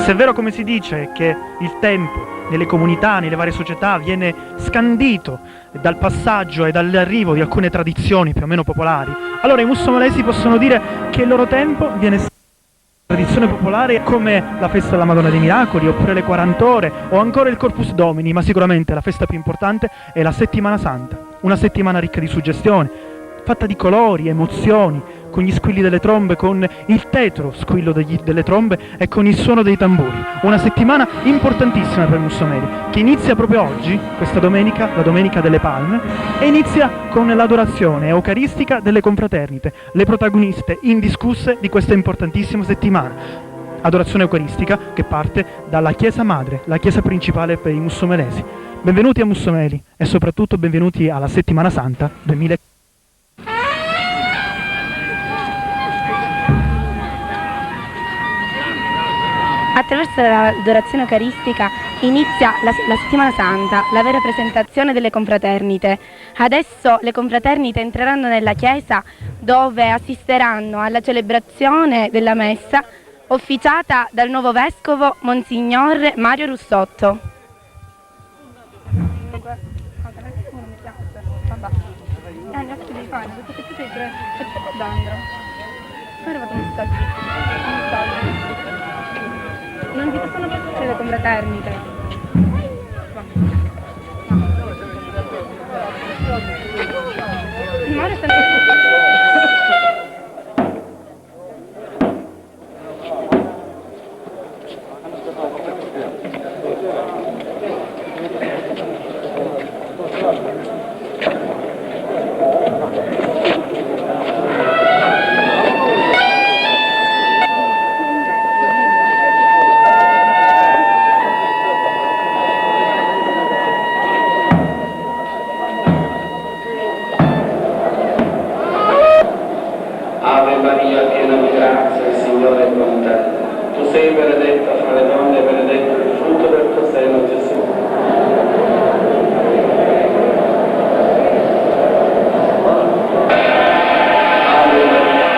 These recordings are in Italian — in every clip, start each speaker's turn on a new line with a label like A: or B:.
A: Se è vero, come si dice, che il tempo nelle comunità, nelle varie società viene scandito dal passaggio e dall'arrivo di alcune tradizioni più o meno popolari, allora i mussomalesi possono dire che il loro tempo viene tradizione popolare come la festa della Madonna dei Miracoli, oppure le 40 ore, o ancora il Corpus Domini, ma sicuramente la festa più importante è la Settimana Santa, una settimana ricca di suggestioni, fatta di colori, emozioni, con gli squilli delle trombe, con il tetro squillo delle trombe e con il suono dei tamburi. Una settimana importantissima per i mussomeri, che inizia proprio oggi, questa domenica, la Domenica delle Palme, e inizia con l'adorazione eucaristica delle confraternite, le protagoniste indiscusse di questa importantissima settimana. Adorazione eucaristica che parte dalla chiesa madre, la chiesa principale per i mussomelesi. Benvenuti a Mussomeli e soprattutto benvenuti alla Settimana Santa 2015.
B: Attraverso l'adorazione eucaristica inizia la Settimana Santa, la vera presentazione delle confraternite. Adesso le confraternite entreranno nella chiesa dove assisteranno alla celebrazione della messa officiata dal nuovo vescovo Monsignor Mario Russotto. Non ti possono passare le confraternite. Ma ora
C: Ave Maria, piena di grazia, il Signore è con te. Tu sei benedetta fra le donne e benedetto il frutto del tuo seno, Gesù. Ave Maria.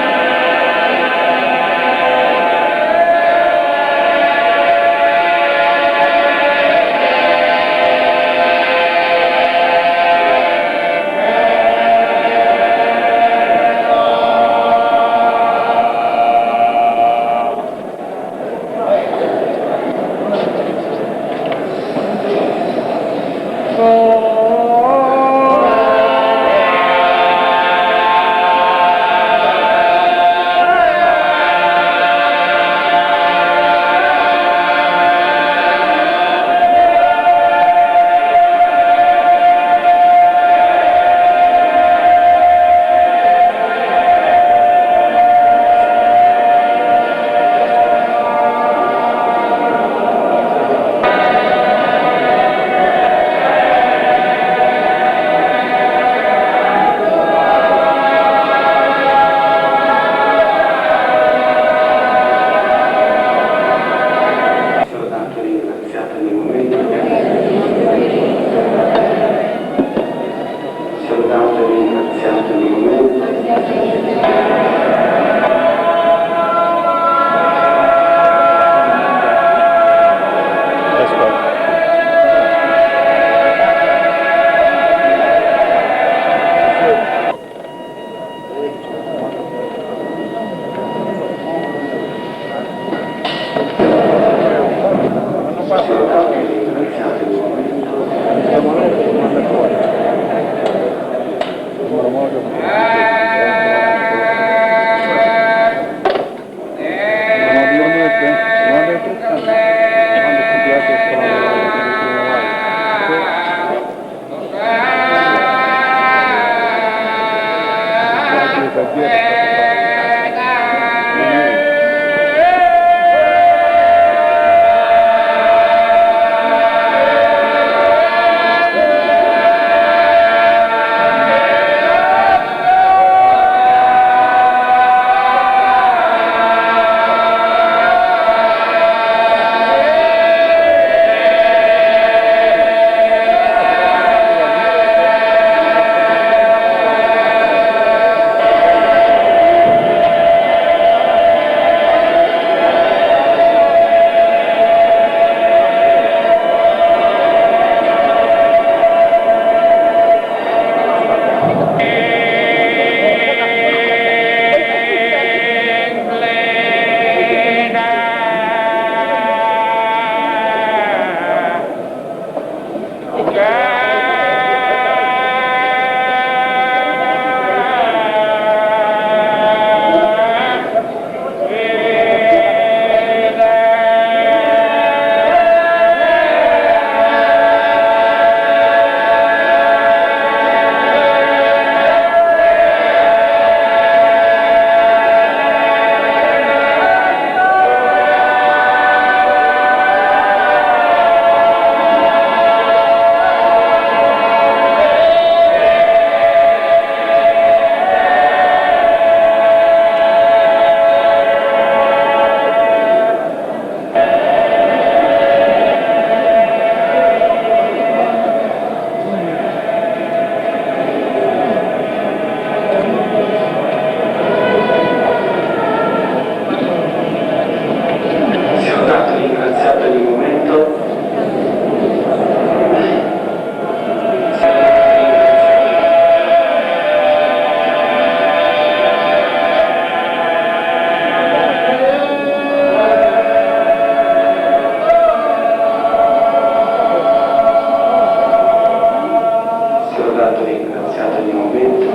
C: lodato e ringraziato di momento.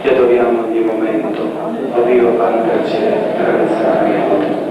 C: Ti adoriamo di momento, o Dio pantaci attraversamento.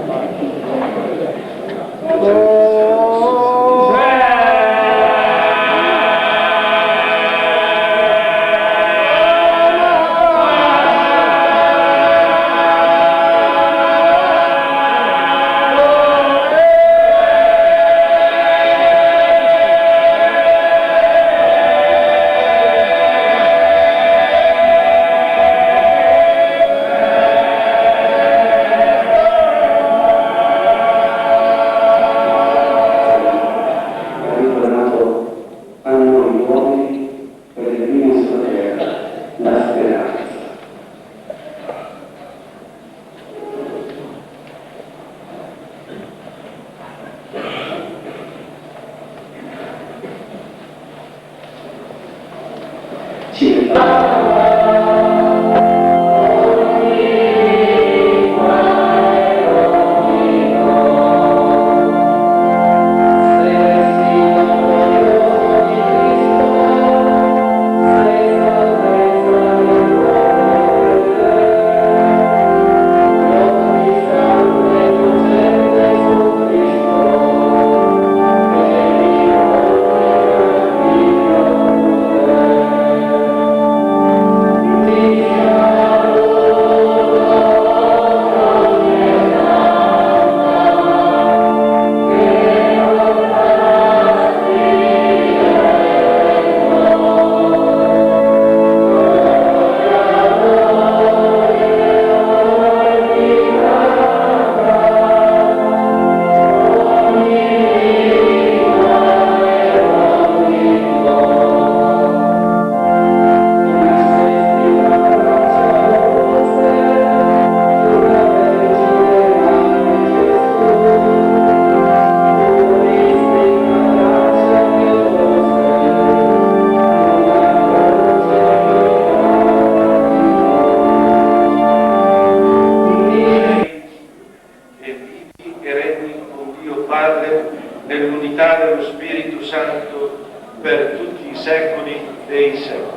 C: Nell'unità dello Spirito Santo per tutti i secoli dei secoli.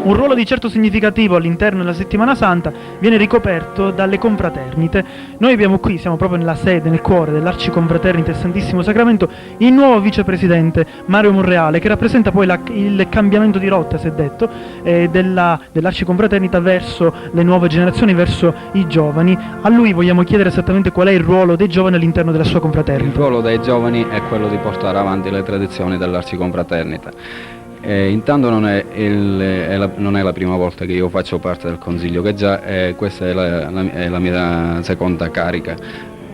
A: Un ruolo di certo significativo all'interno della Settimana Santa viene ricoperto dalle confraternite. Noi abbiamo qui, siamo proprio nella sede, nel cuore dell'Arciconfraternita del Santissimo Sacramento, il nuovo vicepresidente Mario Monreale, che rappresenta poi il cambiamento di rotta, si è detto, dell'Arciconfraternita verso le nuove generazioni, verso i giovani. A lui vogliamo chiedere esattamente qual è il ruolo dei giovani all'interno della sua confraternita.
D: Il ruolo dei giovani è quello di portare avanti le tradizioni dell'Arciconfraternita. Intanto non è la prima volta che io faccio parte del Consiglio, che già questa è la mia seconda carica,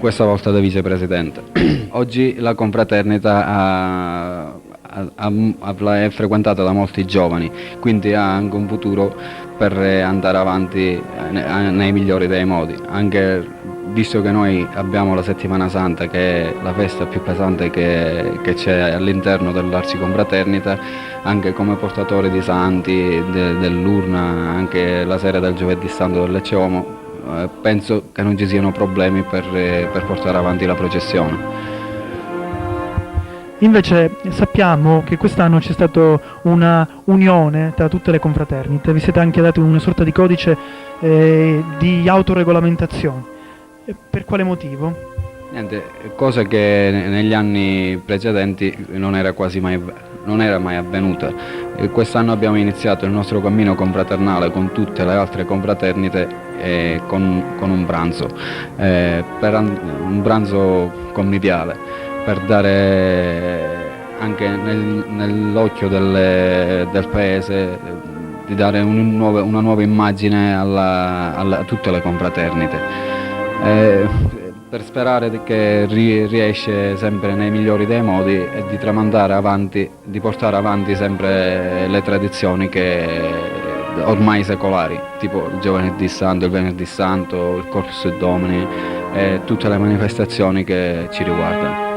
D: questa volta da vicepresidente. Oggi la confraternita è frequentata da molti giovani, quindi ha anche un futuro per andare avanti nei migliori dei modi, anche visto che noi abbiamo la Settimana Santa, che è la festa più pesante che c'è all'interno dell'Arciconfraternita, anche come portatori di santi, dell'urna, anche la sera del Giovedì Santo del Lecce Como, penso che non ci siano problemi per portare avanti la processione.
A: Invece sappiamo che quest'anno c'è stata una unione tra tutte le confraternite, vi siete anche dati una sorta di codice di autoregolamentazione. Per quale motivo?
D: Niente, cosa che negli anni precedenti non era mai avvenuta. Quest'anno abbiamo iniziato il nostro cammino confraternale con tutte le altre confraternite con un pranzo, un pranzo conviviale, per dare anche nell'occhio del paese, di dare una nuova immagine a tutte le confraternite. Per sperare che riesce sempre nei migliori dei modi e di tramandare avanti, di portare avanti sempre le tradizioni ormai secolari, tipo il Giovedì Santo, il Venerdì Santo, il Corpus Domini e tutte le manifestazioni che ci riguardano.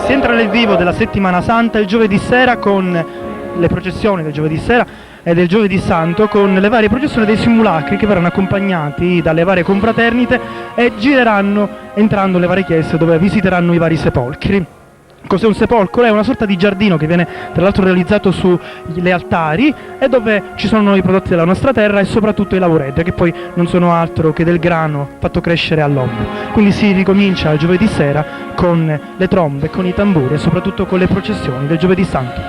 A: Si entra nel vivo della Settimana Santa il giovedì sera con le processioni del giovedì sera e del giovedì santo, con le varie processioni dei simulacri che verranno accompagnati dalle varie confraternite e gireranno entrando nelle varie chiese dove visiteranno i vari sepolcri. Cos'è un sepolcro? È una sorta di giardino che viene tra l'altro realizzato sugli altari e dove ci sono i prodotti della nostra terra e soprattutto i lavoretti, che poi non sono altro che del grano fatto crescere all'ombra. Quindi si ricomincia il giovedì sera con le trombe, con i tamburi e soprattutto con le processioni del giovedì santo.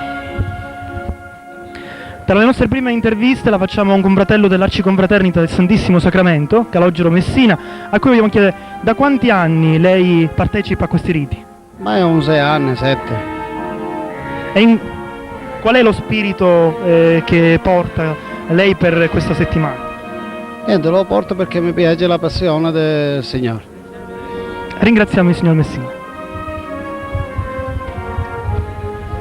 A: Tra le nostre prime interviste la facciamo a un confratello dell'Arciconfraternita del Santissimo Sacramento, Calogero Messina, a cui vogliamo chiedere da quanti anni lei partecipa a questi riti?
E: Ma è un 6 anni, 7.
A: Qual è lo spirito che porta lei per questa settimana?
E: Niente, lo porto perché mi piace la passione del Signore.
A: Ringraziamo il signor Messina.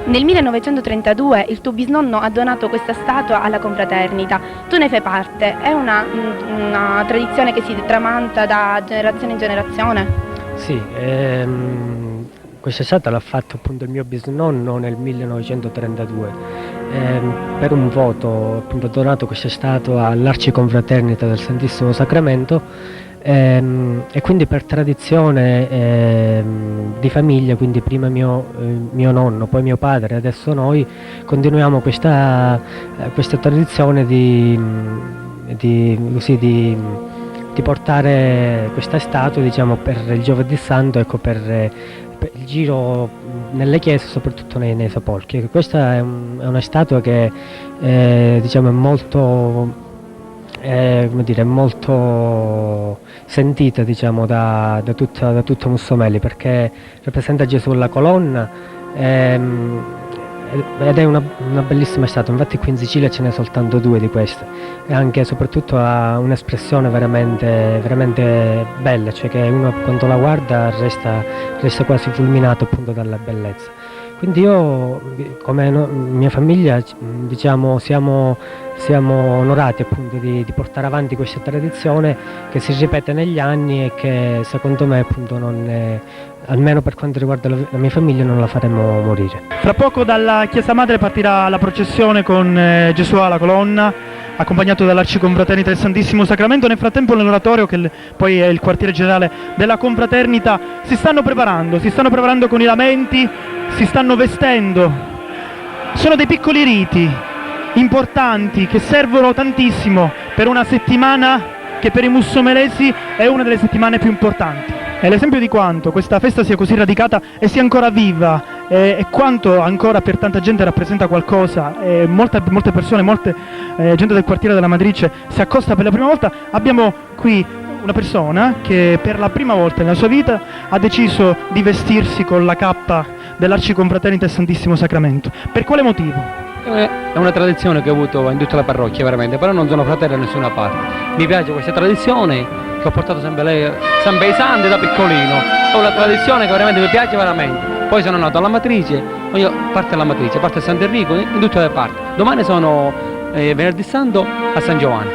B: Nel 1932 il tuo bisnonno ha donato questa statua alla confraternita. Tu ne fai parte. È una tradizione che si tramanda da generazione in generazione?
F: Sì, questa statua l'ha fatto appunto il mio bisnonno nel 1932. Per un voto appunto, ha donato questa statua all'Arciconfraternita del Santissimo Sacramento e quindi per tradizione di famiglia, quindi prima mio nonno, poi mio padre, adesso noi continuiamo questa tradizione di portare questa statua, diciamo, per il Giovedì Santo, ecco, per il giro nelle chiese, soprattutto nei sepolcri. Questa è una statua che diciamo è molto molto sentita, diciamo, da tutta Mussomeli, perché rappresenta Gesù alla colonna ed è una bellissima statua. Infatti qui in Sicilia ce n'è soltanto 2 di queste, e anche soprattutto ha un'espressione veramente, veramente bella, cioè che uno quando la guarda resta quasi fulminato appunto dalla bellezza. Quindi io, come mia famiglia, diciamo, siamo onorati appunto di portare avanti questa tradizione che si ripete negli anni e che secondo me appunto almeno per quanto riguarda la mia famiglia non la faremo morire.
A: Fra poco dalla Chiesa Madre partirà la processione con Gesù alla colonna, accompagnato dall'Arciconfraternita del Santissimo Sacramento. Nel frattempo nell'oratorio, che poi è il quartiere generale della confraternita, si stanno preparando con i lamenti, si stanno vestendo. Sono dei piccoli riti importanti che servono tantissimo per una settimana che per i mussomelesi è una delle settimane più importanti. È l'esempio di quanto questa festa sia così radicata e sia ancora viva e quanto ancora per tanta gente rappresenta qualcosa. Molte persone, gente del quartiere della Matrice si accosta per la prima volta. Abbiamo qui una persona che per la prima volta nella sua vita ha deciso di vestirsi con la cappa dell'Arciconfraternita del Santissimo Sacramento. Per quale motivo?
G: È una tradizione che ho avuto in tutta la parrocchia veramente, però non sono fratello da nessuna parte. Mi piace questa tradizione che ho portato sempre ai santi da piccolino. È una tradizione che veramente mi piace veramente. Poi sono nato alla Matrice, parte alla Matrice, parte a Sant'Enrico, in tutte le parti. Domani sono venerdì santo a San Giovanni.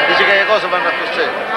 H: Dice che le cose vanno a costare.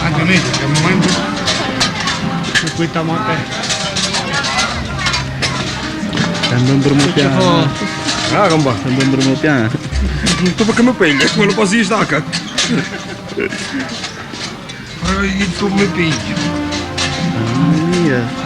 I: Anche noi, che al momento qui stiamo a te.
D: Andando un piano. Ah, compa, andando un piano.
I: Tu perché mi pigli? Quello così di stacca. Tu mi pigli.
D: Mia.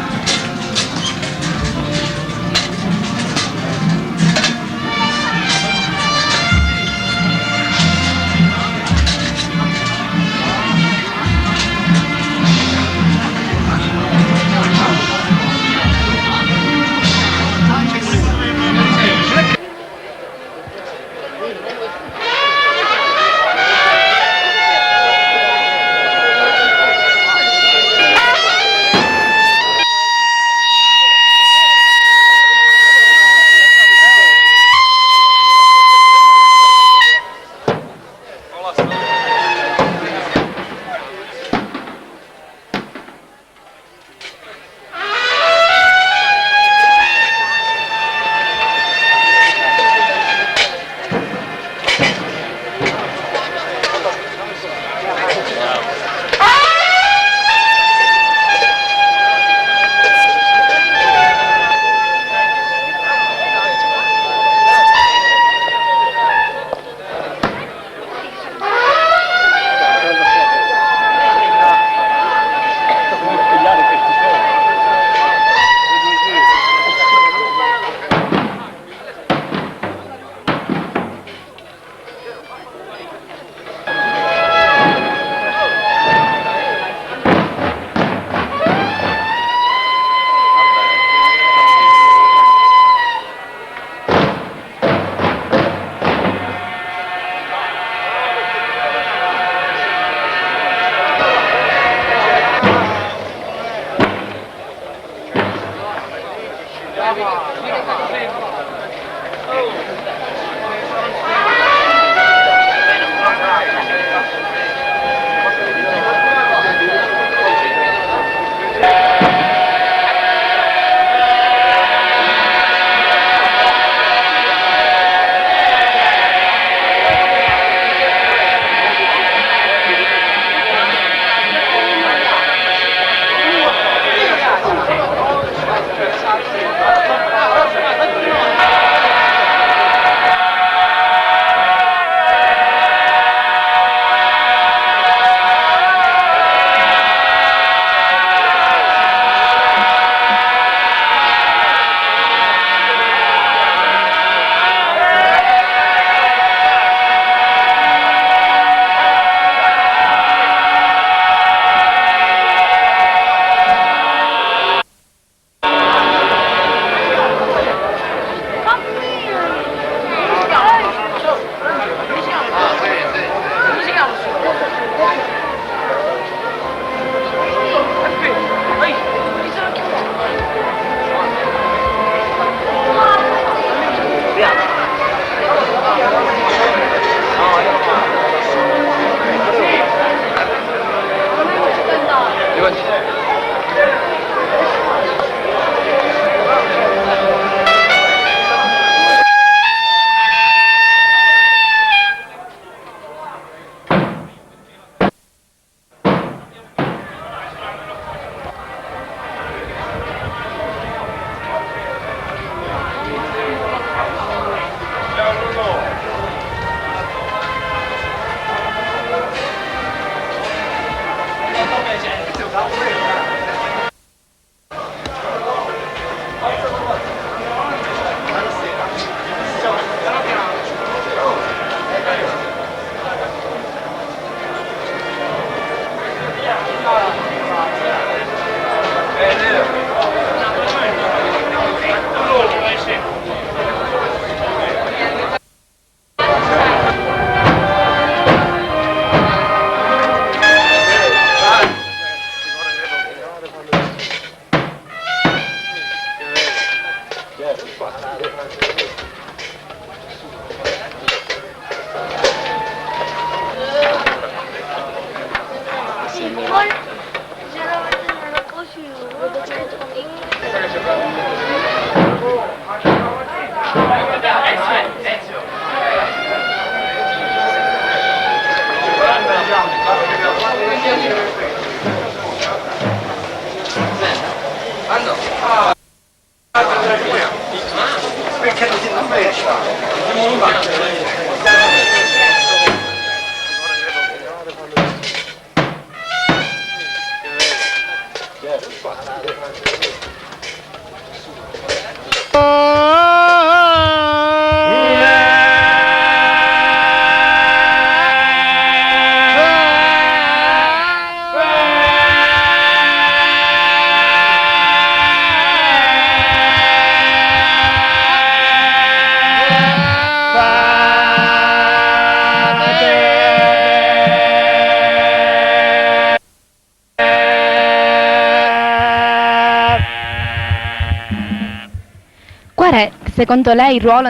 B: Qual è, secondo lei, il ruolo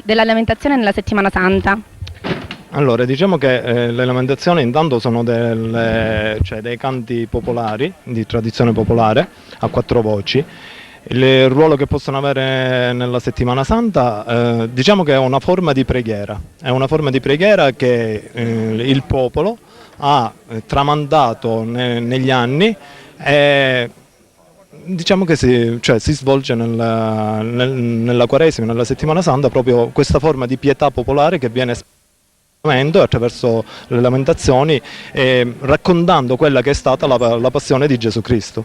B: della lamentazione nella Settimana Santa?
J: Allora, diciamo che le lamentazioni intanto sono dei canti popolari, di tradizione popolare, a quattro voci. Il ruolo che possono avere nella Settimana Santa, diciamo che è una forma di preghiera che il popolo ha tramandato negli anni e diciamo che si svolge nella Quaresima, nella Settimana Santa, proprio questa forma di pietà popolare che viene attraverso le lamentazioni, raccontando quella che è stata la passione di Gesù Cristo.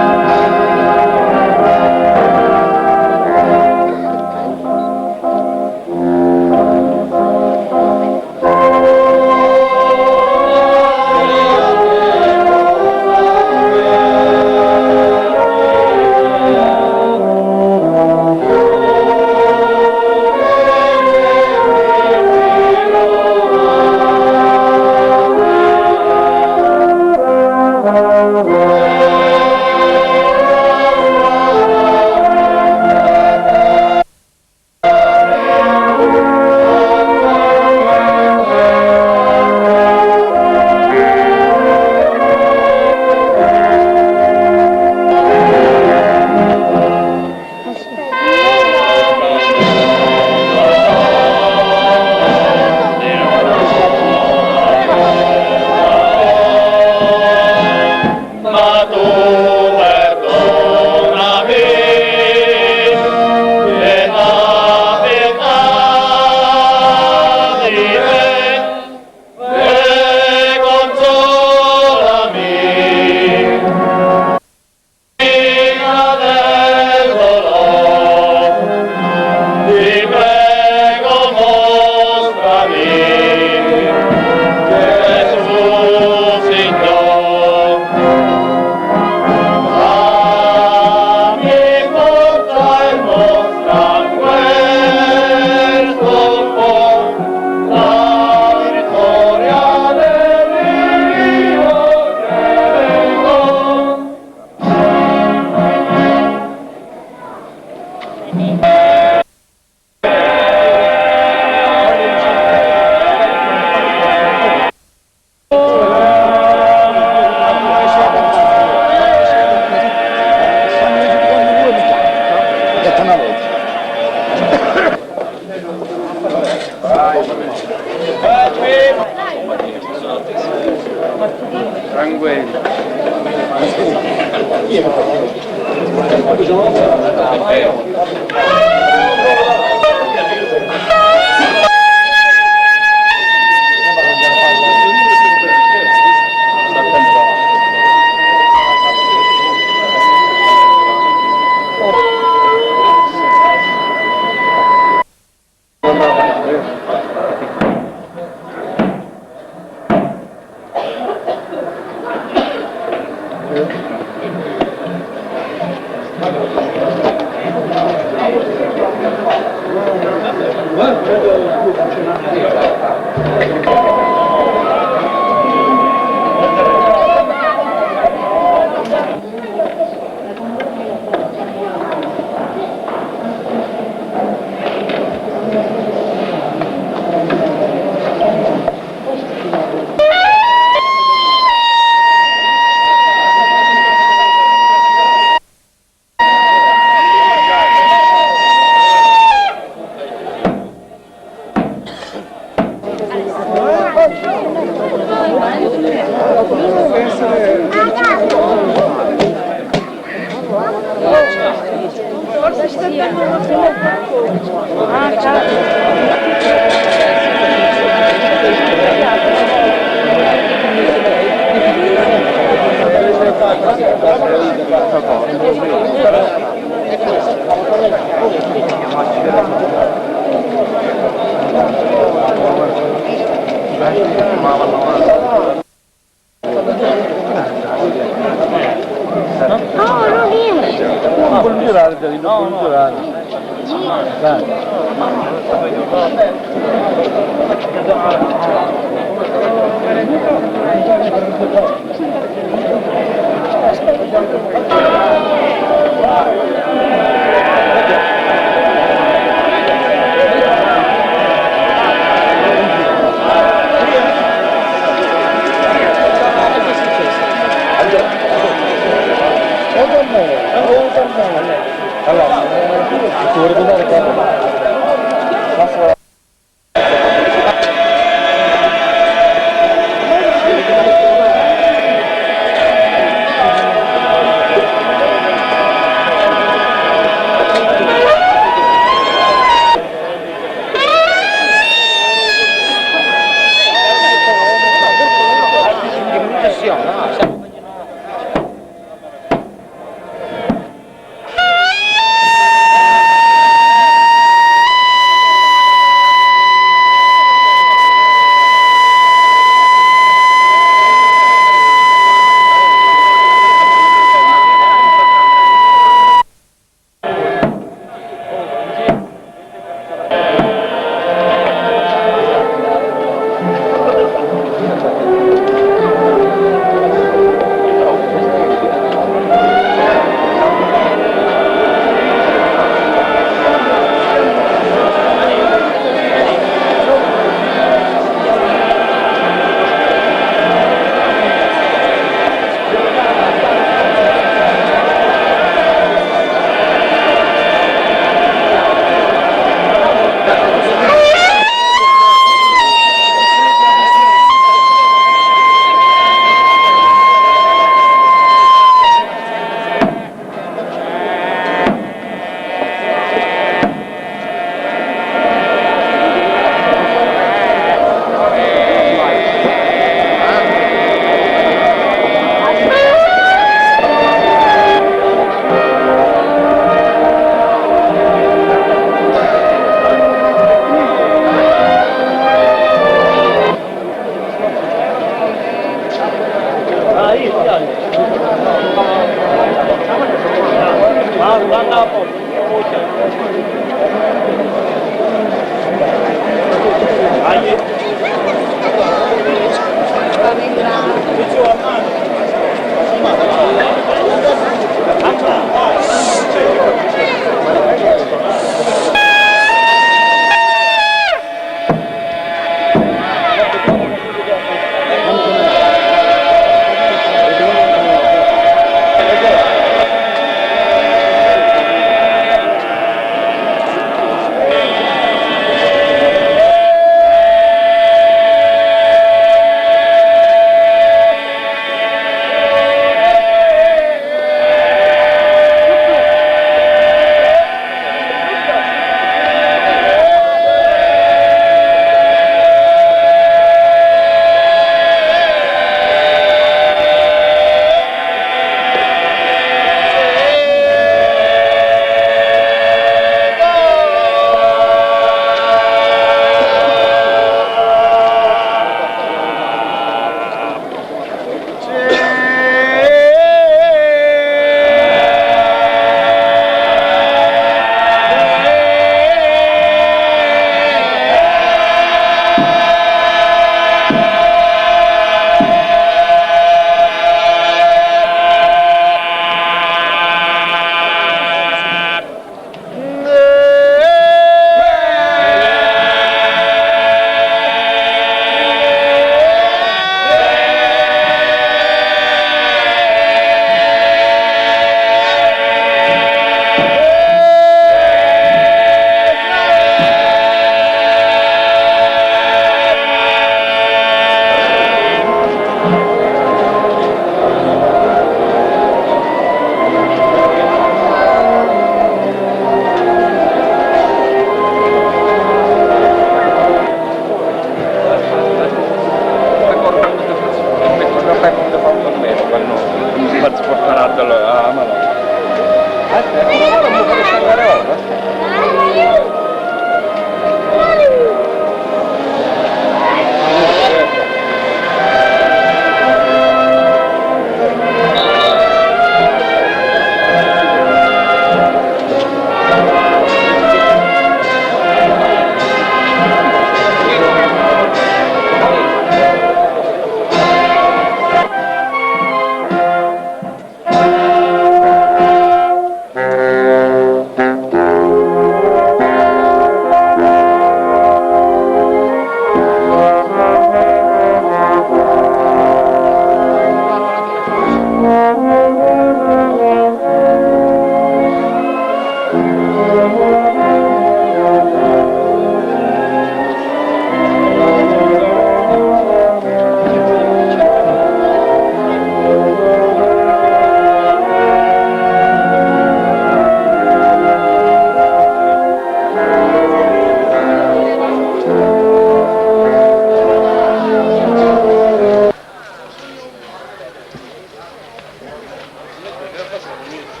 H: Complimenti,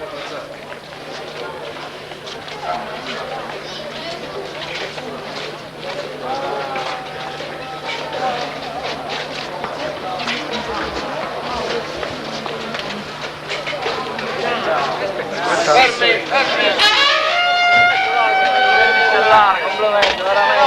H: veramente.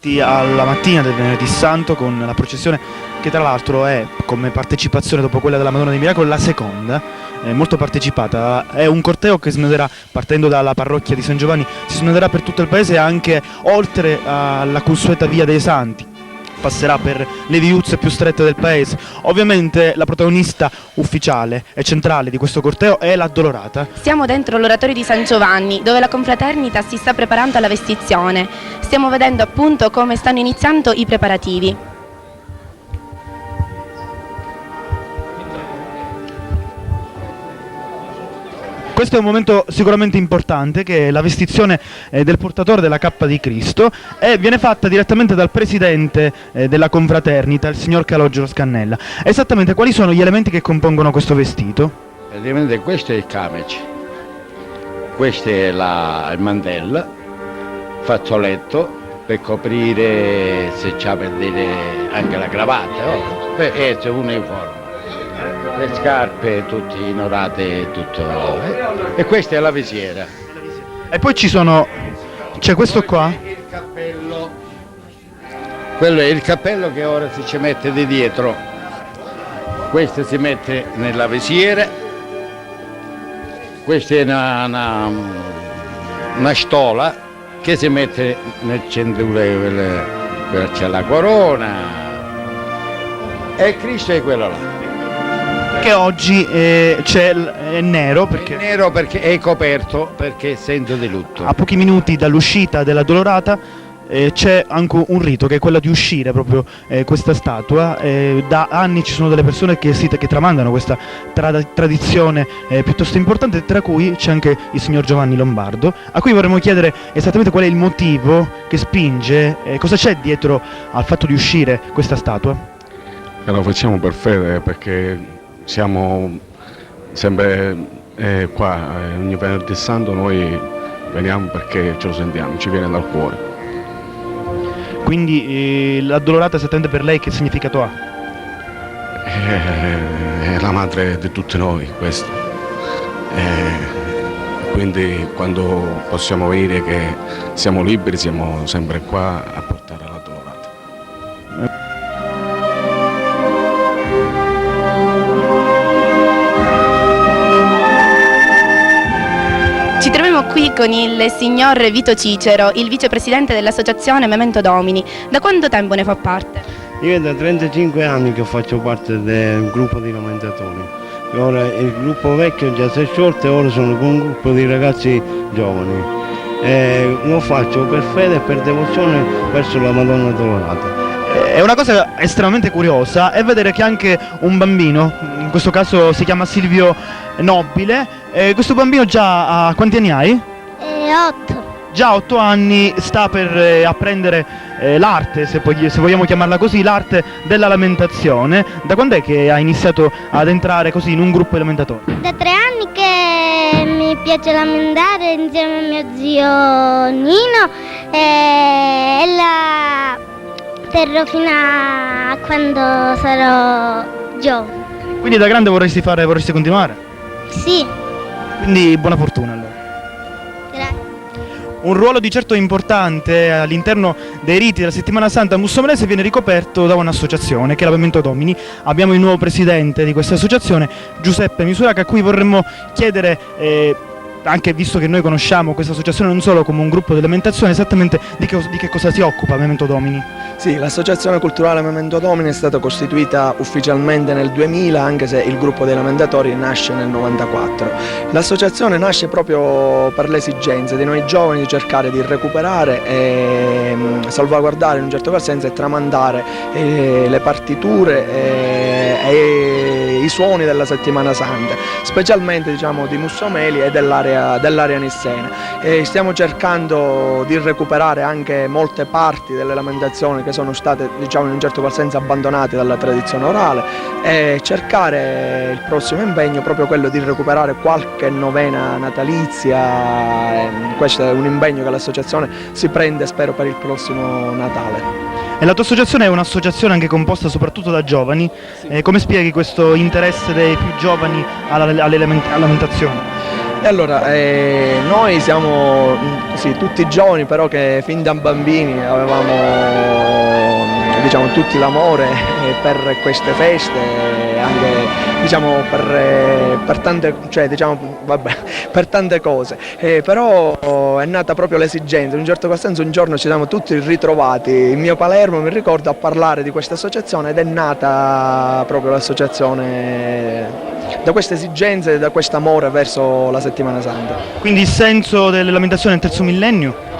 A: infatti alla mattina del Venerdì Santo con la processione che tra l'altro è, come partecipazione dopo quella della Madonna dei Miracoli, la seconda, molto partecipata. È un corteo che snodderà, partendo dalla parrocchia di San Giovanni, si snodderà per tutto il paese anche oltre alla consueta Via dei Santi. Passerà per le viuzze più strette del paese. Ovviamente la protagonista ufficiale e centrale di questo corteo è l'Addolorata.
B: Siamo dentro l'oratorio di San Giovanni, dove la confraternita si sta preparando alla vestizione. Stiamo vedendo appunto come stanno iniziando i preparativi.
A: Questo è un momento sicuramente importante, che è la vestizione del portatore della cappa di Cristo, e viene fatta direttamente dal presidente della confraternita, il signor Calogero Scannella. Esattamente quali sono gli elementi che compongono questo vestito?
K: Praticamente questo è il camice, questo è il mantello, fazzoletto per coprire, se c'ha per dire, anche la cravatta, è uniforme. Le scarpe tutte inorate e tutto, e questa è la visiera.
A: E poi c'è questo qua,
K: il cappello, quello è il cappello che ora si ci mette di dietro, questo si mette nella visiera, questa è una stola che si mette nel cinturone, quella c'è la corona, e il Cristo è quello là.
A: che oggi è nero perché...
K: È nero perché è coperto, perché è segno di lutto.
A: A pochi minuti dall'uscita dell'Addolorata c'è anche un rito, che è quello di uscire proprio questa statua. Da anni ci sono delle persone che tramandano questa tradizione piuttosto importante, tra cui c'è anche il signor Giovanni Lombardo, a cui vorremmo chiedere esattamente qual è il motivo che spinge, cosa c'è dietro al fatto di uscire questa statua.
I: Lo facciamo per fede, perché siamo sempre qua, ogni venerdì santo noi veniamo perché ce lo sentiamo, ci viene dal cuore.
A: Quindi l'Addolorata esattamente per lei che significato ha?
I: È la madre di tutti noi questa. Quindi quando possiamo dire che siamo liberi siamo sempre qua a portare l'Addolorata.
B: Ci troviamo qui con il signor Vito Cicero, il vicepresidente dell'associazione Memento Domini. Da quanto tempo ne fa parte?
E: Io è da 35 anni che faccio parte del gruppo di lamentatori. Ora il gruppo vecchio già si è sciolto e ora sono con un gruppo di ragazzi giovani. Lo faccio per fede e per devozione verso la Madonna Addolorata.
A: È una cosa estremamente curiosa è vedere che anche un bambino, in questo caso si chiama Silvio Nobile, questo bambino già quanti anni hai?
L: 8.
A: Già 8 anni sta per apprendere l'arte, se vogliamo chiamarla così, l'arte della lamentazione. Da quando è che ha iniziato ad entrare così in un gruppo di lamentatori?
L: Da 3 anni che mi piace lamentare insieme a mio zio Nino e la terrò fino a quando sarò giovane.
A: Quindi da grande vorresti continuare?
L: Sì.
A: Quindi buona fortuna allora.
L: Grazie.
A: Un ruolo di certo importante all'interno dei riti della Settimana Santa mussomelese viene ricoperto da un'associazione che è la Memento Domini. Abbiamo il nuovo presidente di questa associazione, Giuseppe Misuraca, a cui vorremmo chiedere, anche visto che noi conosciamo questa associazione non solo come un gruppo di lamentazione, esattamente di che cosa si occupa Memento Domini?
M: Sì, l'associazione culturale Memento Domini è stata costituita ufficialmente nel 2000, anche se il gruppo dei lamentatori nasce nel 94. L'associazione nasce proprio per l'esigenza di noi giovani di cercare di recuperare e salvaguardare in un certo qual senso e tramandare le partiture e i suoni della Settimana Santa, specialmente diciamo di Mussomeli e dell'area nissena. Stiamo cercando di recuperare anche molte parti delle lamentazioni che sono state diciamo in un certo qual senso abbandonate dalla tradizione orale e cercare il prossimo impegno proprio quello di recuperare qualche novena natalizia. Questo è un impegno che l'associazione si prende, spero, per il prossimo Natale.
A: E la tua associazione è un'associazione anche composta soprattutto da giovani. Come spieghi questo interesse dei più giovani alla lamentazione?
M: E allora, noi siamo tutti giovani, però che fin da bambini avevamo tutti l'amore per queste feste, anche per tante, per tante cose. Però è nata proprio l'esigenza, in un certo senso un giorno ci siamo tutti ritrovati in mio Palermo, mi ricordo, a parlare di questa associazione, ed è nata proprio l'associazione da queste esigenze e da questo amore verso la Settimana Santa.
A: Quindi il senso delle lamentazioni del terzo millennio?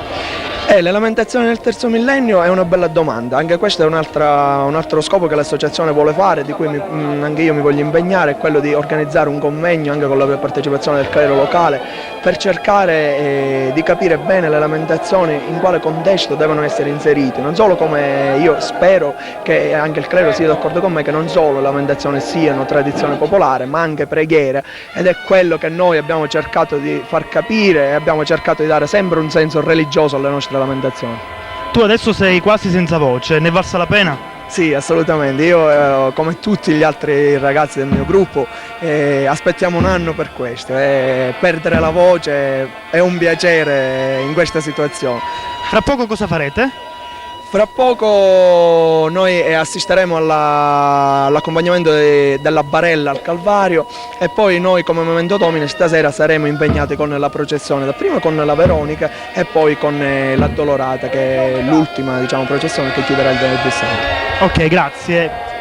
M: Le lamentazioni del terzo millennio è una bella domanda, anche questo è un altro scopo che l'associazione vuole fare, di cui anche io mi voglio impegnare, è quello di organizzare un convegno anche con la partecipazione del clero locale, per cercare di capire bene le lamentazioni, in quale contesto devono essere inserite, non solo, come io spero che anche il clero sia d'accordo con me, che non solo le lamentazioni siano tradizione popolare, ma anche preghiera, ed è quello che noi abbiamo cercato di far capire, e abbiamo cercato di dare sempre un senso religioso alle nostre lamentazioni.
A: Tu adesso sei quasi senza voce, ne è valsa la pena?
M: Sì, assolutamente, io come tutti gli altri ragazzi del mio gruppo aspettiamo un anno per questo, perdere la voce è un piacere in questa situazione.
A: Fra poco cosa farete?
M: Fra poco noi assisteremo all'accompagnamento della Barella al Calvario, e poi noi come Memento Domini stasera saremo impegnati con la processione, dapprima con la Veronica e poi con l'Addolorata, che è l'ultima processione che chiuderà il Venerdì Santo.
A: Ok, grazie.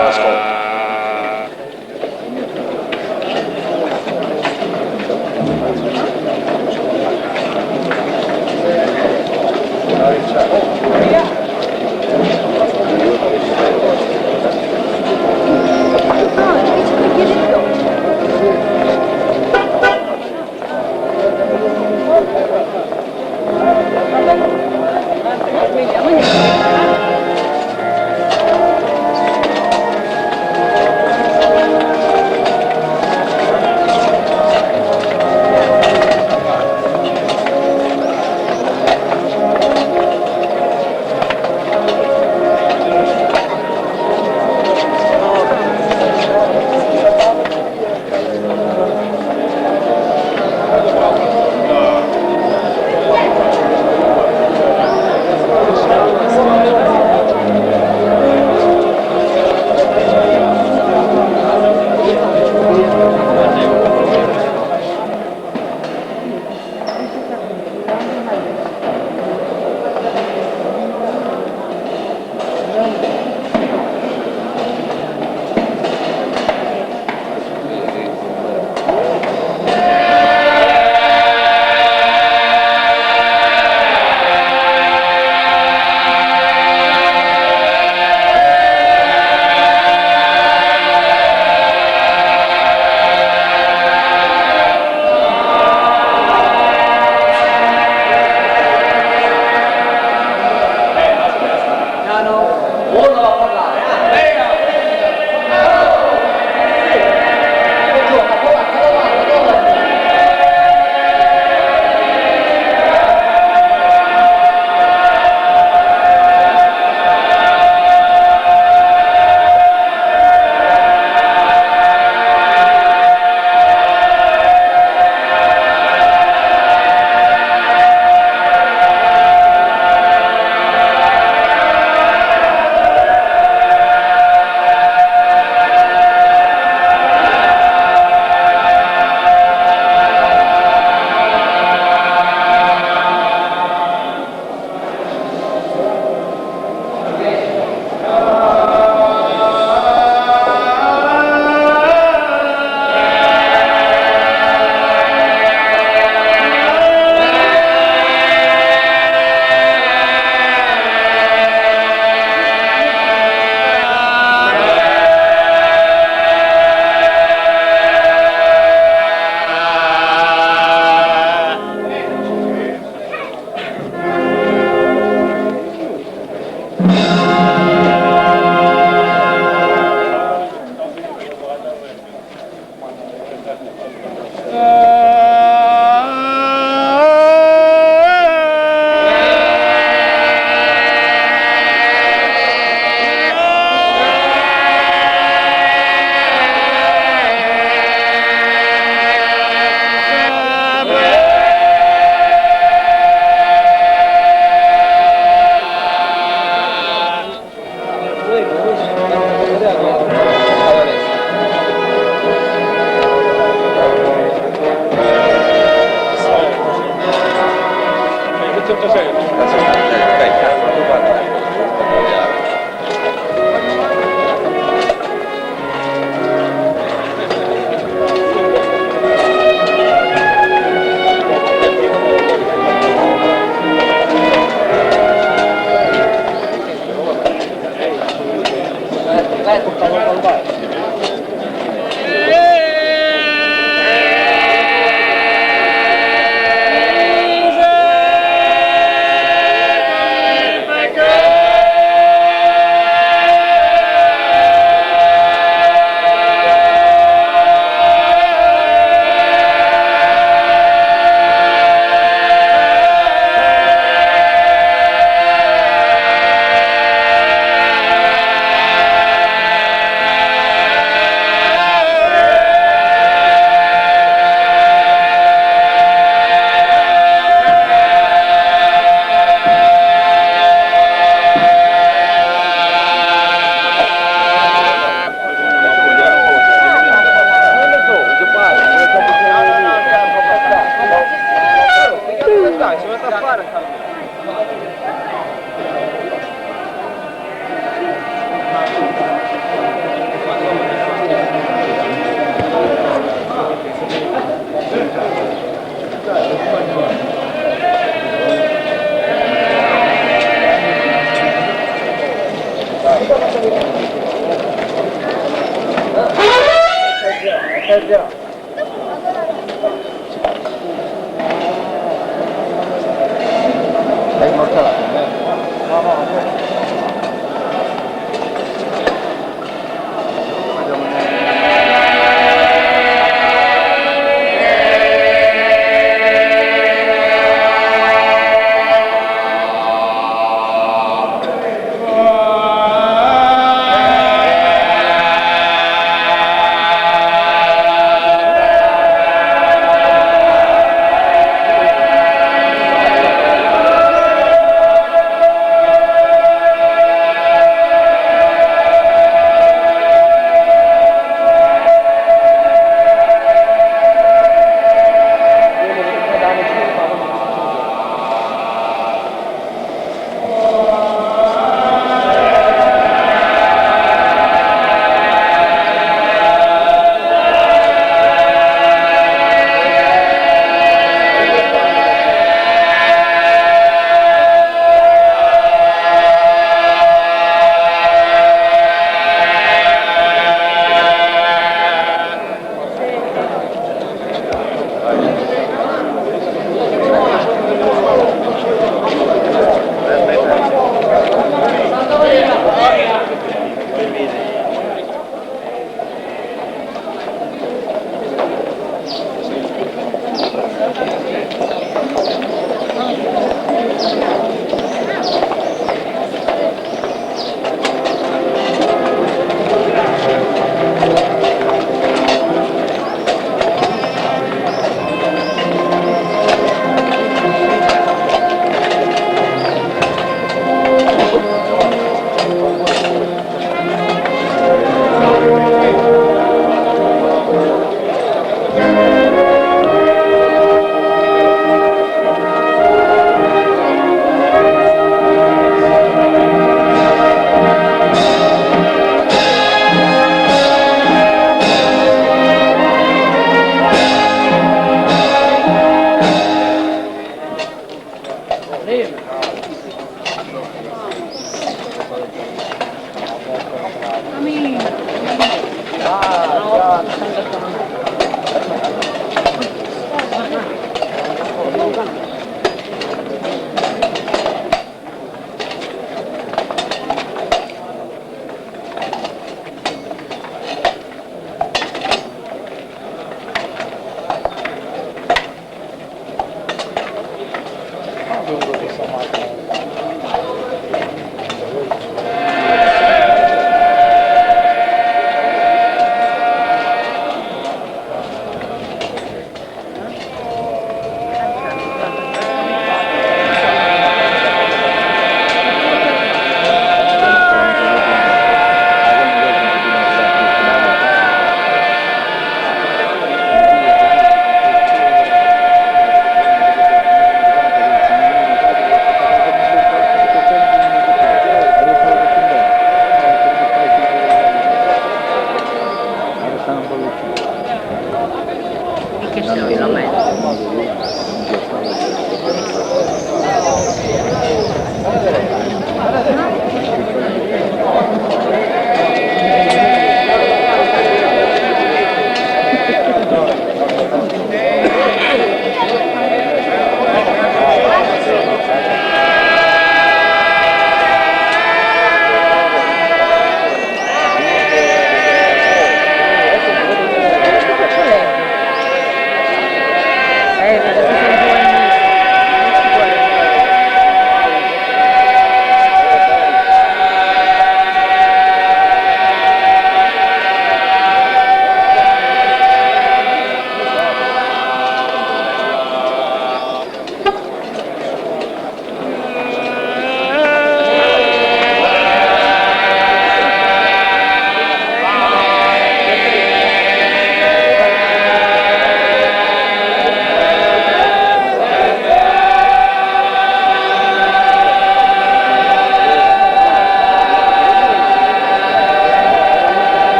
H: ascolto.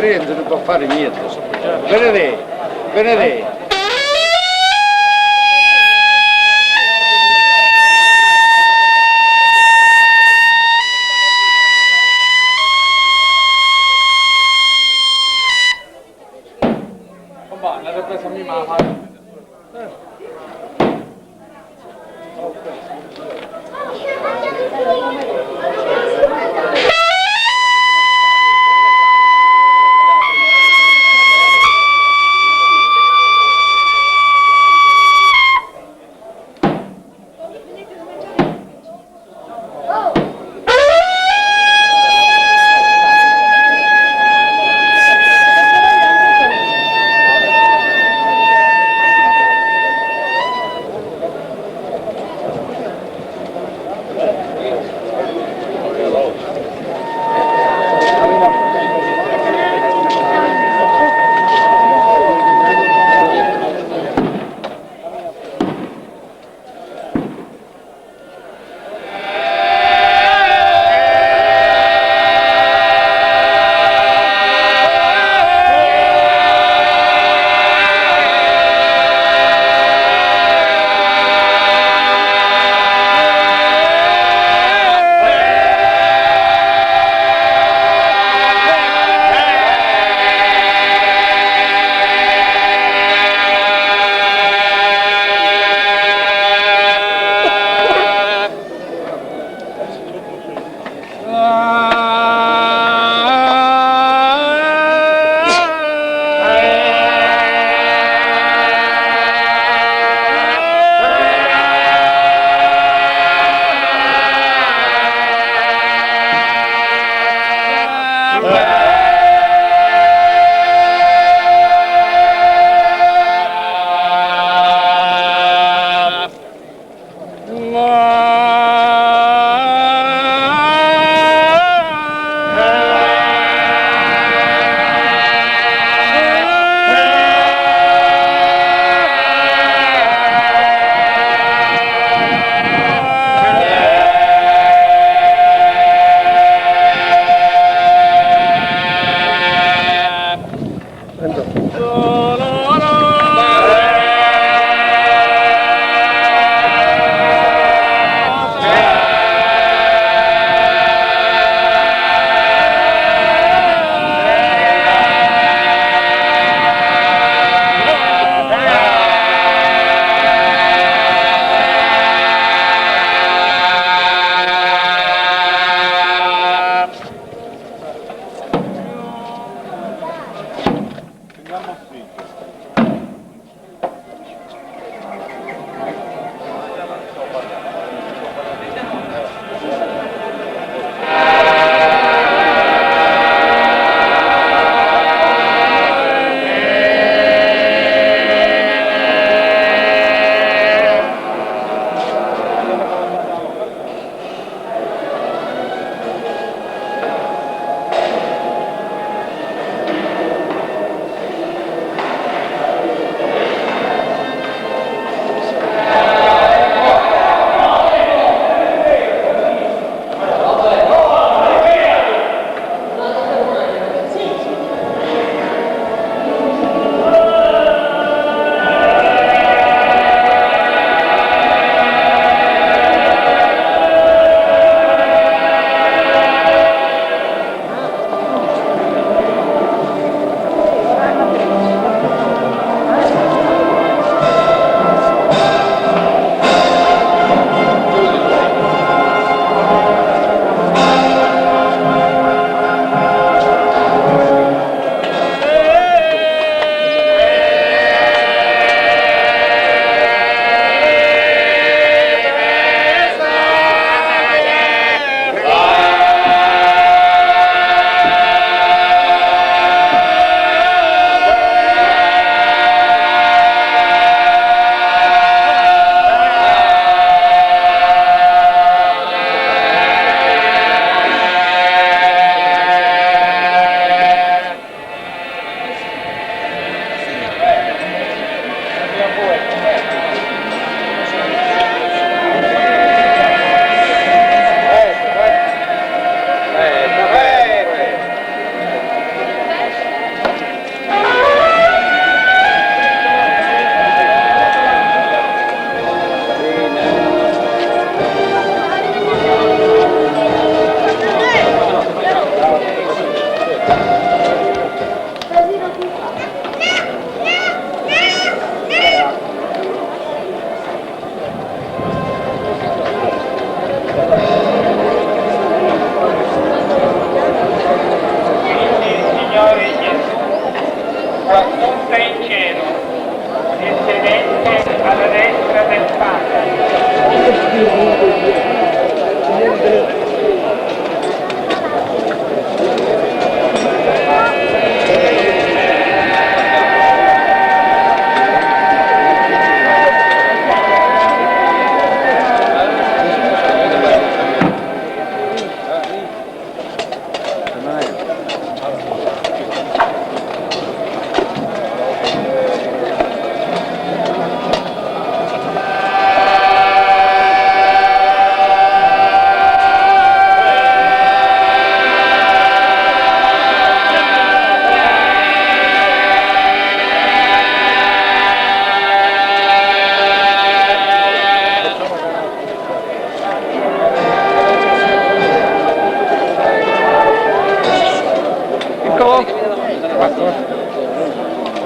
K: Trienzo non può fare niente. Venite.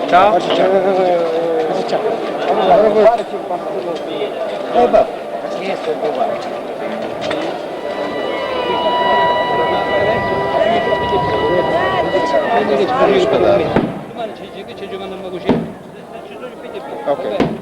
N: Ciao. Ok.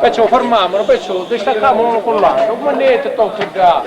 O: Perciò fermiamolo, perciò distacchiamolo con l'altro, come niente tocca già.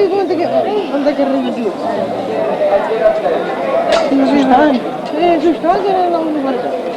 P: quando che arrivi giù? Giusto, anche non guardare.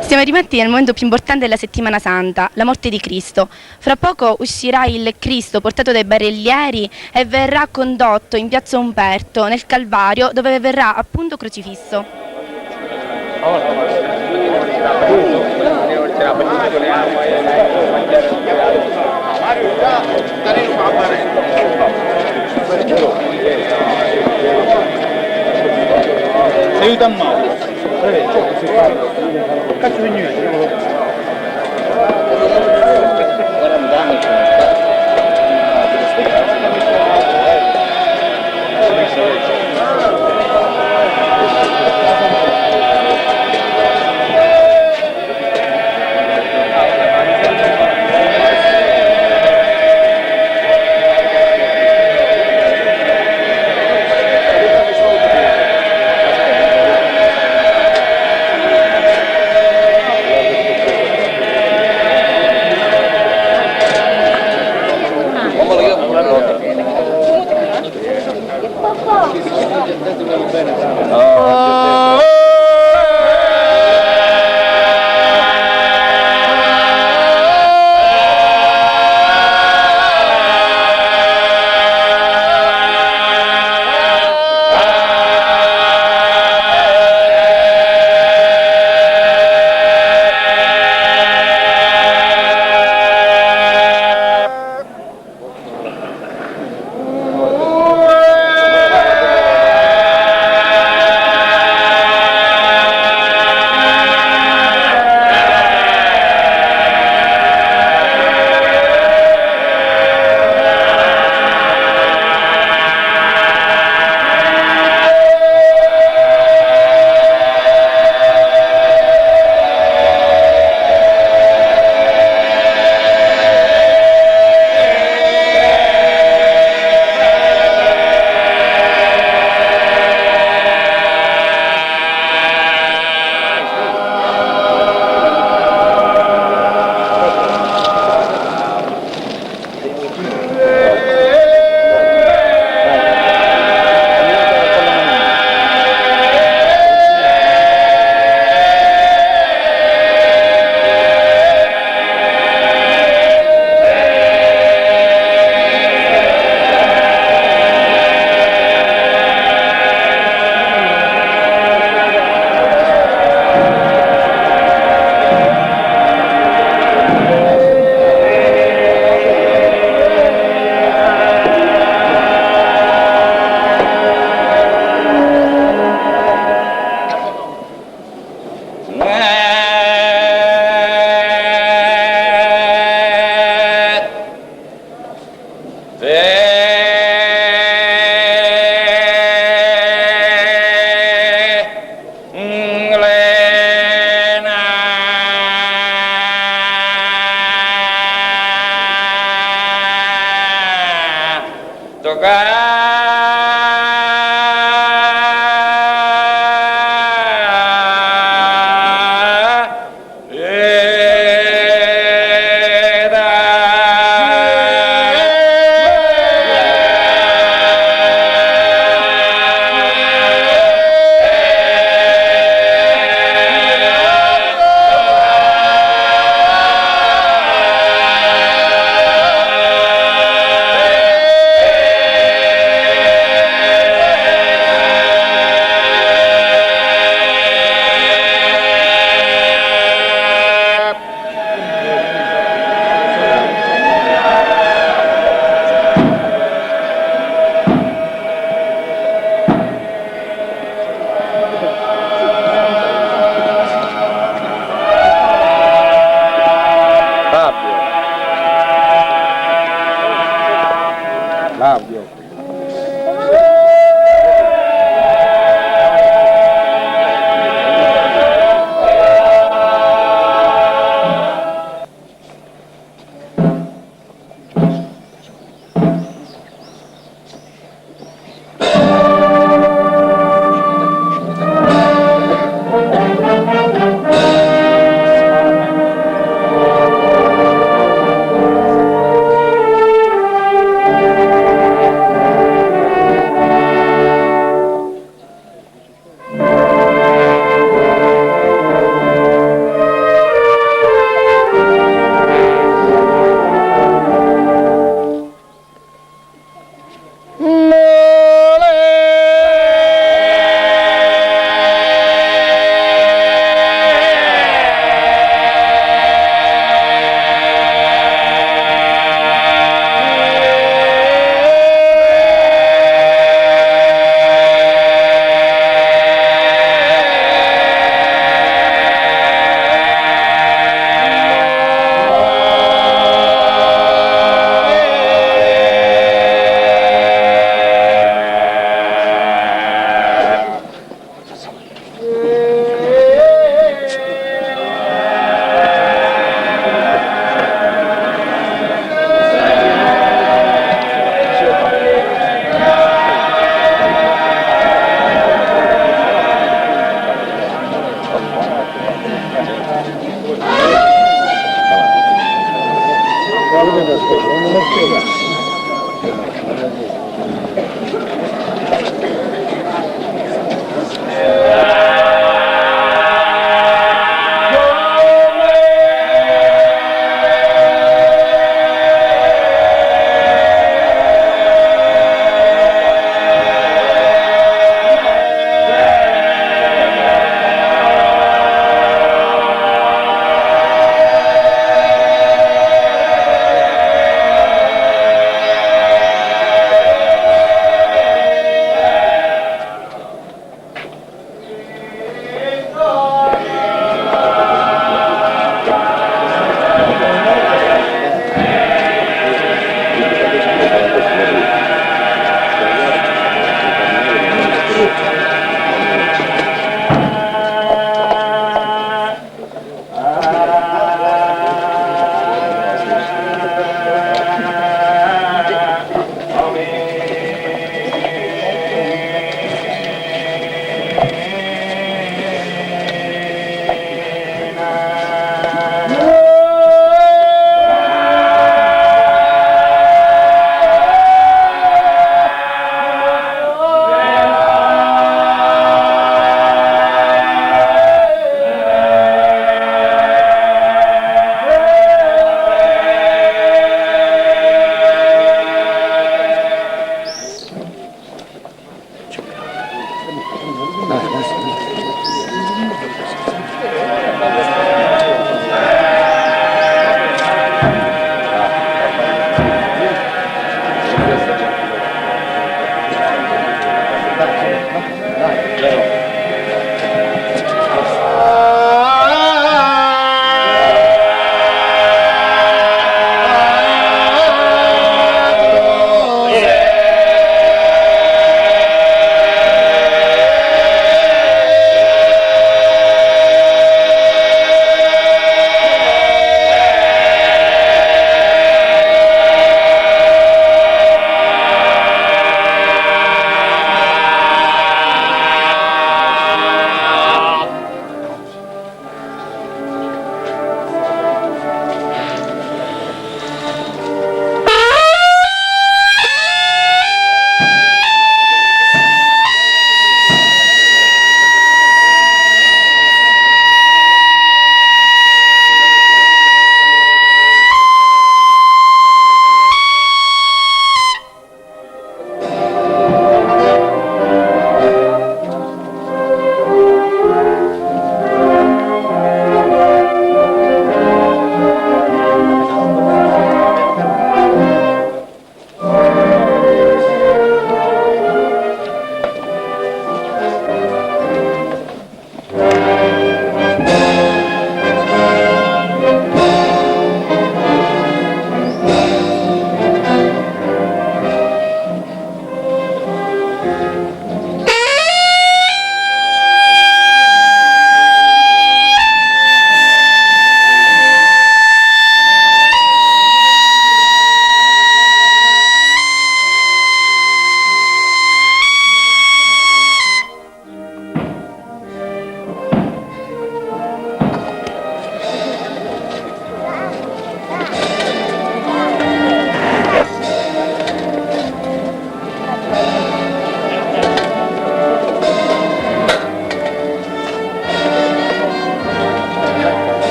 B: Siamo arrivati nel momento più importante della settimana santa, la morte di Cristo. Fra poco uscirà il Cristo portato dai barellieri e verrà condotto in piazza Umberto, nel Calvario, dove verrà appunto crocifisso.
Q: Aiuta Mauro. Cazzo di niente.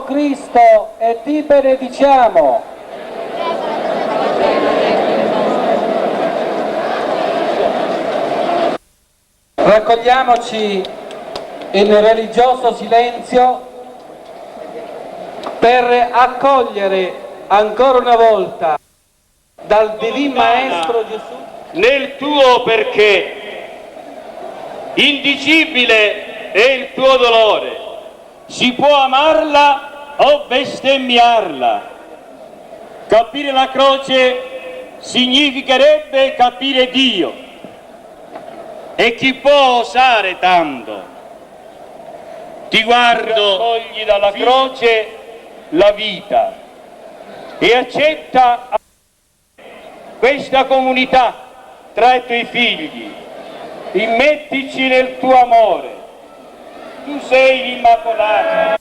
O: Cristo e ti benediciamo. Raccogliamoci in religioso silenzio per accogliere ancora una volta dal Divin Maestro Gesù
R: nel tuo perché. Indicibile è il tuo dolore. Si può amarla o bestemmiarla. Capire la croce significherebbe capire Dio. E chi può osare tanto? Ti guardo, togli dalla croce la vita e accetta questa comunità tra i tuoi figli. Immettici nel tuo amore. Tu sei l'Immacolata.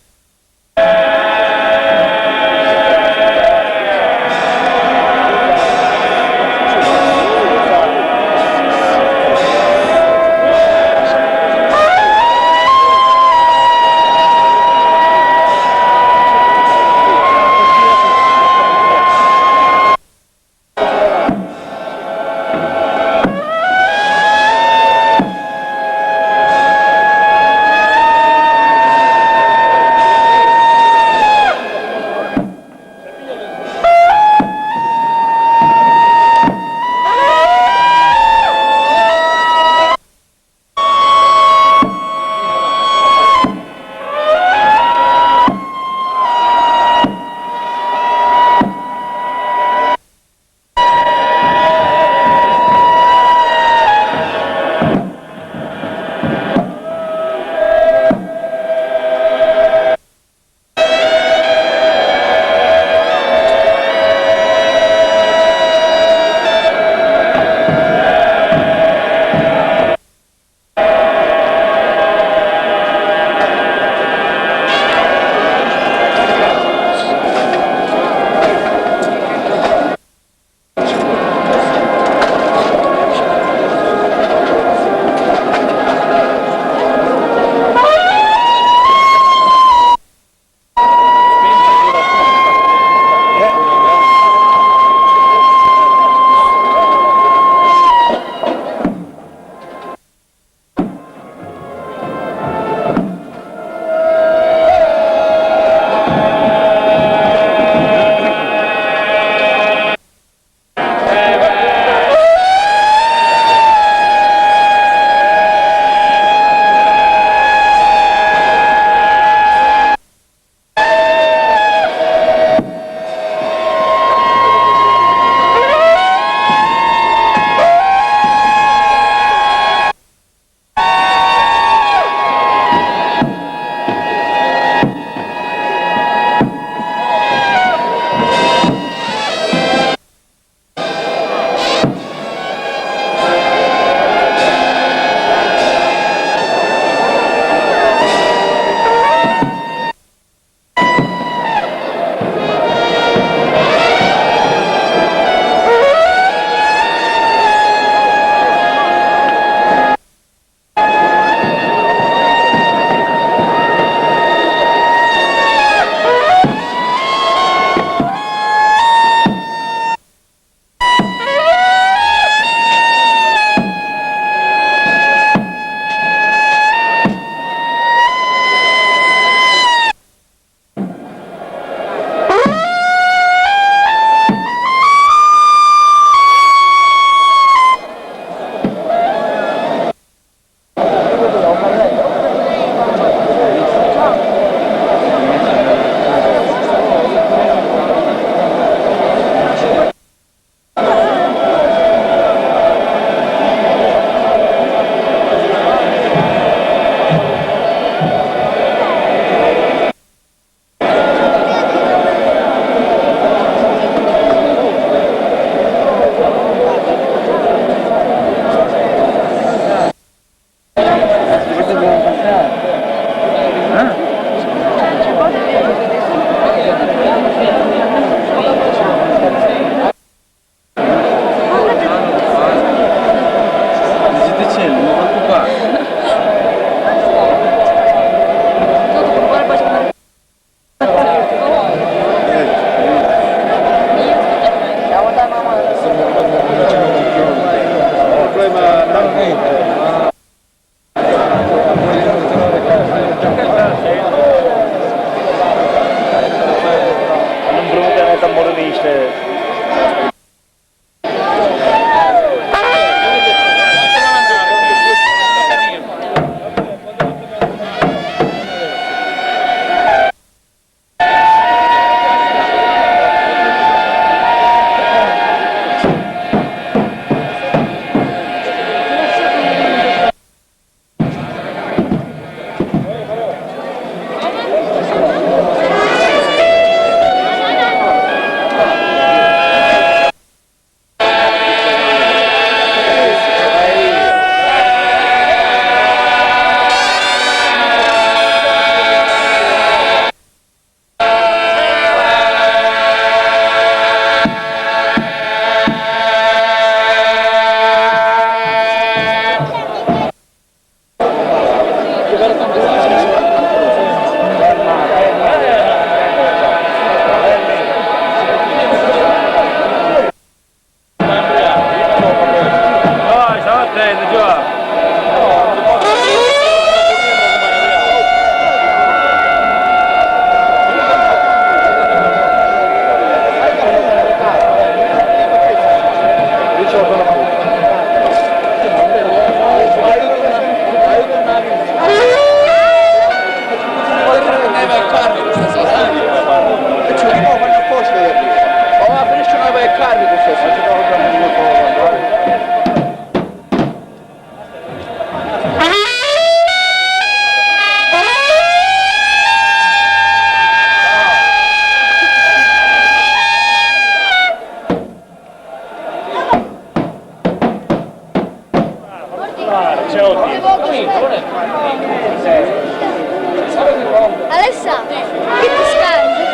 L: Alessandro, che ti scandi?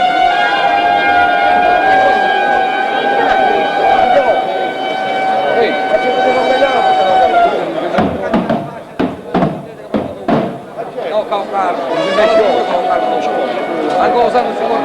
P: La cosa non si può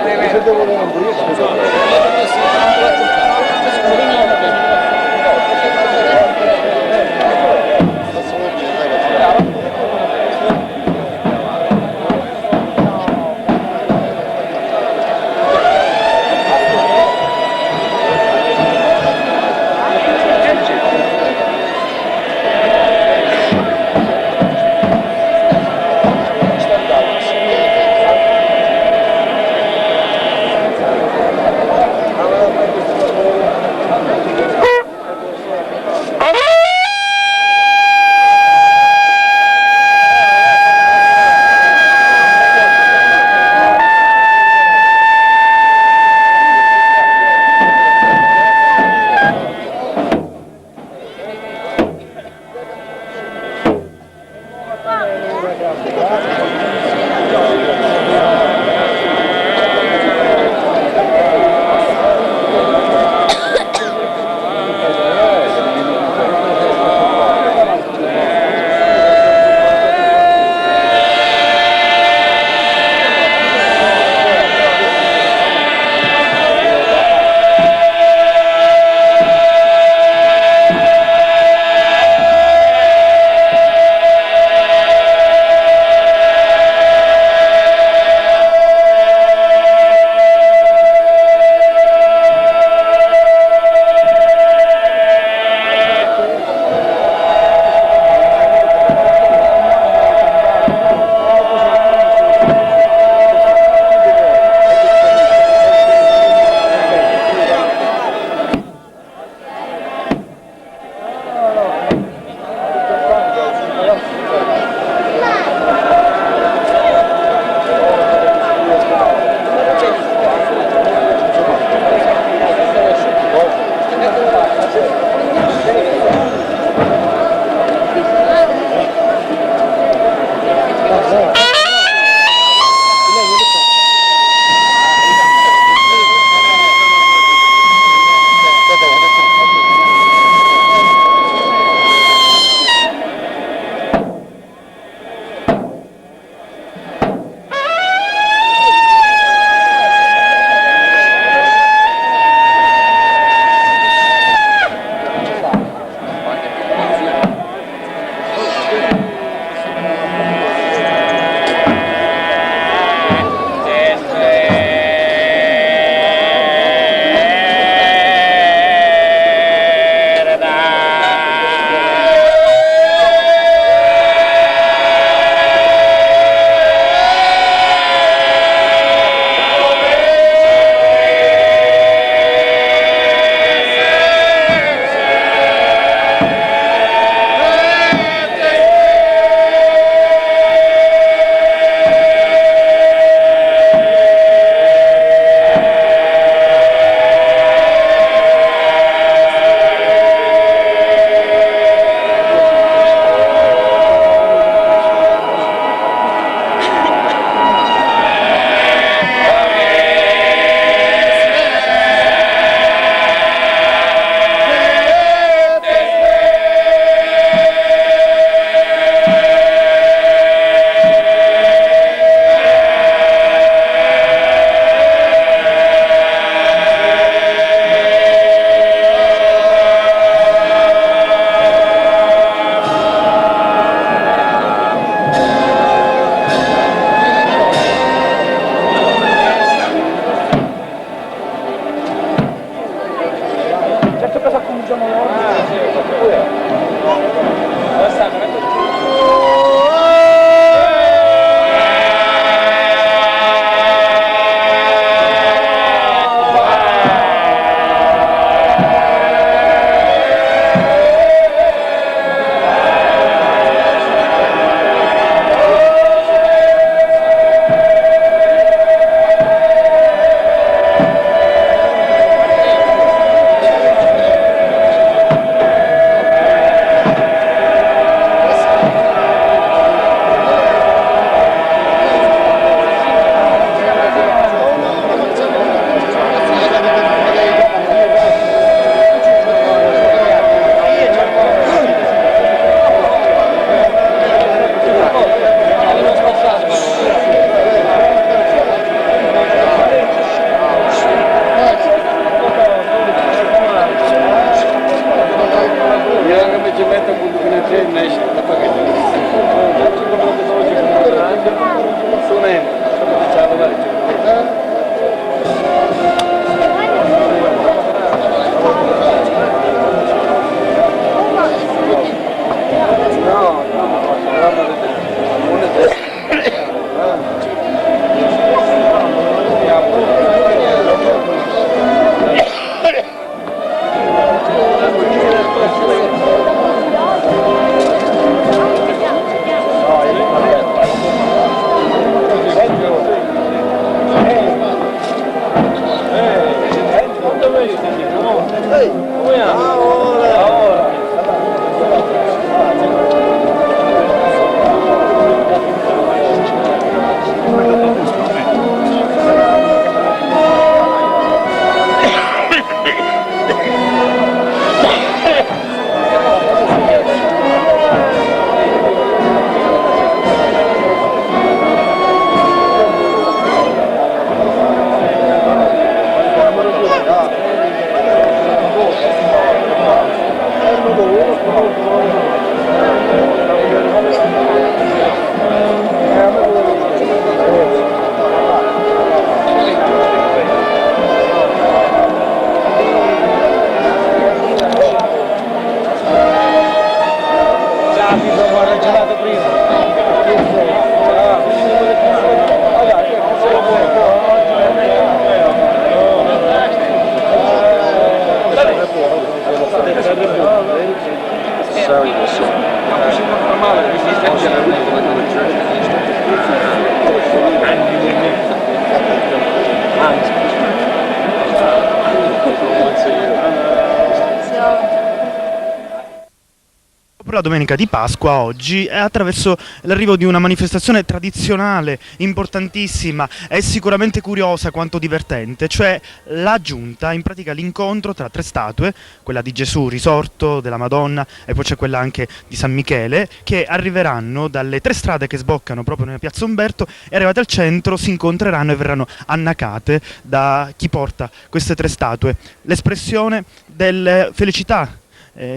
A: la domenica di Pasqua oggi è attraverso l'arrivo di una manifestazione tradizionale, importantissima e sicuramente curiosa quanto divertente, cioè la giunta, in pratica l'incontro tra 3 statue, quella di Gesù risorto, della Madonna e poi c'è quella anche di San Michele, che arriveranno dalle 3 strade che sboccano proprio nella piazza Umberto e arrivate al centro si incontreranno e verranno annacate da chi porta queste 3 statue. L'espressione della felicità,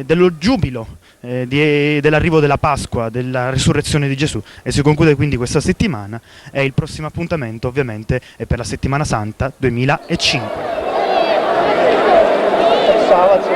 A: dello giubilo, dell'arrivo della Pasqua, della risurrezione di Gesù, e si conclude quindi questa settimana e il prossimo appuntamento ovviamente è per la Settimana Santa 2005.
N: Sabato,